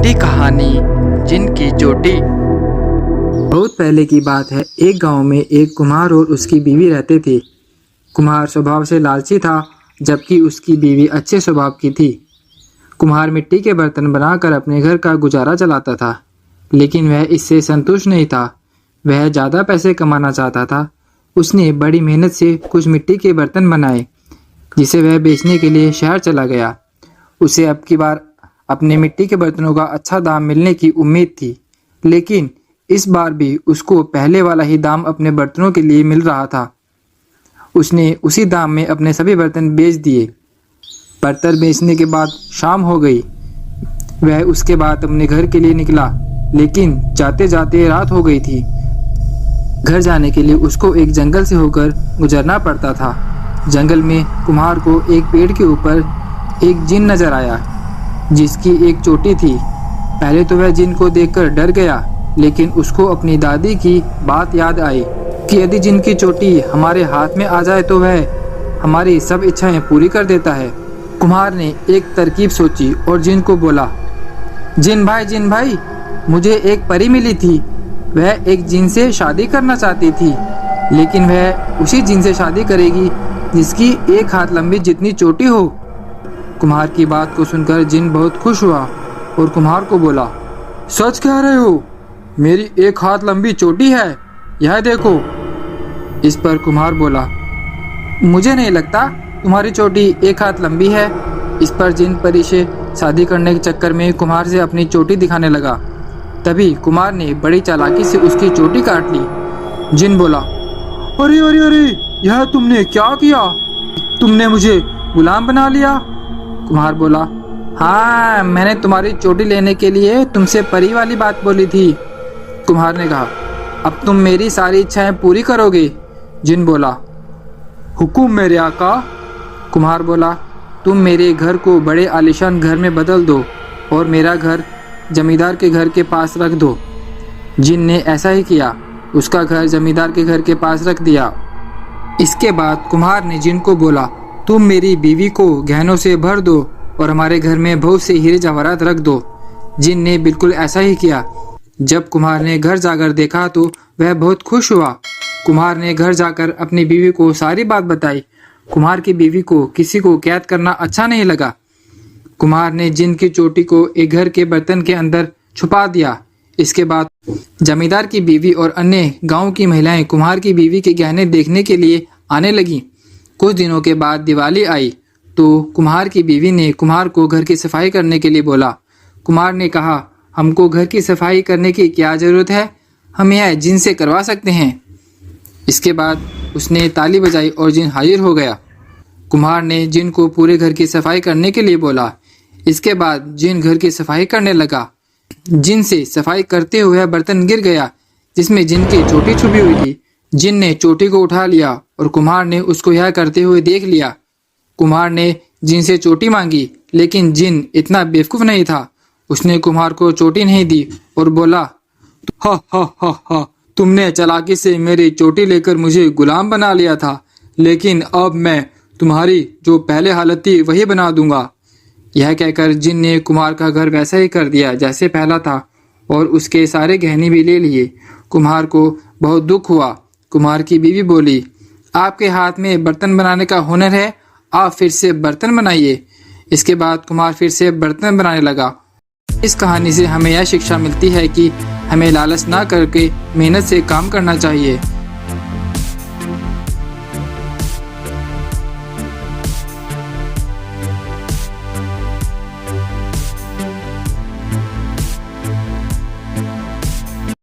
हिंदी कहानी जिन की चोटी। बहुत पहले की बात है। एक गांव में एक कुम्हार और उसकी बीवी रहते थे। कुम्हार स्वभाव से लालची था, जबकि उसकी बीवी अच्छे स्वभाव की थी। कुम्हार मिट्टी के बर्तन बनाकर अपने घर का गुजारा चलाता था, लेकिन वह इससे संतुष्ट नहीं था। वह ज़्यादा पैसे कमाना चाहता था। उसने बड़ी मेहनत से कुछ मिट्टी के बर्तन बनाए, जिसे वह बेचने के लिए शहर चला गया। उसे अब की बार अपने मिट्टी के बर्तनों का अच्छा दाम मिलने की उम्मीद थी, लेकिन इस बार भी उसको पहले वाला ही दाम अपने बर्तनों के लिए मिल रहा था। उसने उसी दाम में अपने सभी बर्तन बेच दिए। बर्तन बेचने के बाद शाम हो गई। वह उसके बाद अपने घर के लिए निकला, लेकिन जाते जाते रात हो गई थी। घर जाने के लिए उसको एक जंगल से होकर गुजरना पड़ता था। जंगल में कुम्हार को एक पेड़ के ऊपर एक जिन नजर आया, जिसकी एक चोटी थी। पहले तो वह जिन को देखकर डर गया, लेकिन उसको अपनी दादी की बात याद आई कि यदि जिन की चोटी हमारे हाथ में आ जाए तो वह हमारी सब इच्छाएं पूरी कर देता है। कुम्हार ने एक तरकीब सोची और जिन को बोला, जिन भाई, मुझे एक परी मिली थी। वह एक जिन से शादी करना चाहती थी, लेकिन वह उसी जिन से शादी करेगी जिसकी एक हाथ लंबी जितनी चोटी हो। कुम्हार की बात को सुनकर जिन बहुत खुश हुआ और कुम्हार को बोला, सच कह रहे हो, मेरी एक हाथ लंबी चोटी है, यह देखो। इस पर कुम्हार बोला, मुझे नहीं लगता तुम्हारी चोटी एक हाथ लंबी है। इस पर जिन परी से शादी करने के चक्कर में कुम्हार से अपनी चोटी दिखाने लगा। तभी कुम्हार ने बड़ी चालाकी से उसकी चोटी काट ली। जिन बोला, अरे अरे अरे, यह तुमने क्या किया? तुमने मुझे गुलाम बना लिया। कुम्हार बोला, हाँ, मैंने तुम्हारी चोटी लेने के लिए तुमसे परी वाली बात बोली थी। कुम्हार ने कहा, अब तुम मेरी सारी इच्छाएं पूरी करोगे? जिन बोला, हुकुम मेरे आका। कुम्हार बोला, तुम मेरे घर को बड़े आलीशान घर में बदल दो और मेरा घर जमींदार के घर के पास रख दो। जिन ने ऐसा ही किया, उसका घर जमींदार के घर के पास रख दिया। इसके बाद कुम्हार ने जिन को बोला, तुम मेरी बीवी को गहनों से भर दो और हमारे घर में बहुत से हीरे जवाहरात रख दो। जिन ने बिल्कुल ऐसा ही किया। जब कुम्हार ने घर जाकर देखा तो वह बहुत खुश हुआ। कुम्हार ने घर जाकर अपनी बीवी को सारी बात बताई। कुम्हार की बीवी को किसी को कैद करना अच्छा नहीं लगा। कुम्हार ने जिन की चोटी को एक घर के बर्तन के अंदर छुपा दिया। इसके बाद जमींदार की बीवी और अन्य गांव की महिलाएं कुम्हार की बीवी के गहने देखने के लिए आने लगीं। कुछ दिनों के बाद दिवाली आई तो कुम्हार की बीवी ने कुम्हार को घर की सफाई करने के लिए बोला। कुम्हार ने कहा, हमको घर की सफाई करने की क्या ज़रूरत है, हम यह जिन से करवा सकते हैं। इसके बाद उसने ताली बजाई और जिन हाजिर हो गया। कुम्हार ने जिन को पूरे घर की सफाई करने के लिए बोला। इसके बाद जिन घर की सफाई करने लगा। जिन से सफाई करते हुए बर्तन गिर गया जिसमें जिन की चोटी छुपी हुई थी। जिन ने चोटी को उठा लिया और कुम्हार ने उसको यह करते हुए देख लिया। कुम्हार ने जिन से चोटी मांगी, लेकिन जिन इतना बेवकूफ़ नहीं था। उसने कुम्हार को चोटी नहीं दी और बोला, हा हा हा हा, तुमने चालाकी से मेरी चोटी लेकर मुझे गुलाम बना लिया था, लेकिन अब मैं तुम्हारी जो पहले हालत थी वही बना दूंगा। यह कहकर जिन ने कुम्हार का घर वैसा ही कर दिया जैसे पहला था और उसके सारे गहने भी ले लिए। कुम्हार को बहुत दुख हुआ। कुम्हार की बीवी बोली, आपके हाथ में बर्तन बनाने का हुनर है, आप फिर से बर्तन बनाइए। इसके बाद कुम्हार फिर से बर्तन बनाने लगा। इस कहानी से हमें यह शिक्षा मिलती है कि हमें लालच ना करके मेहनत से काम करना चाहिए।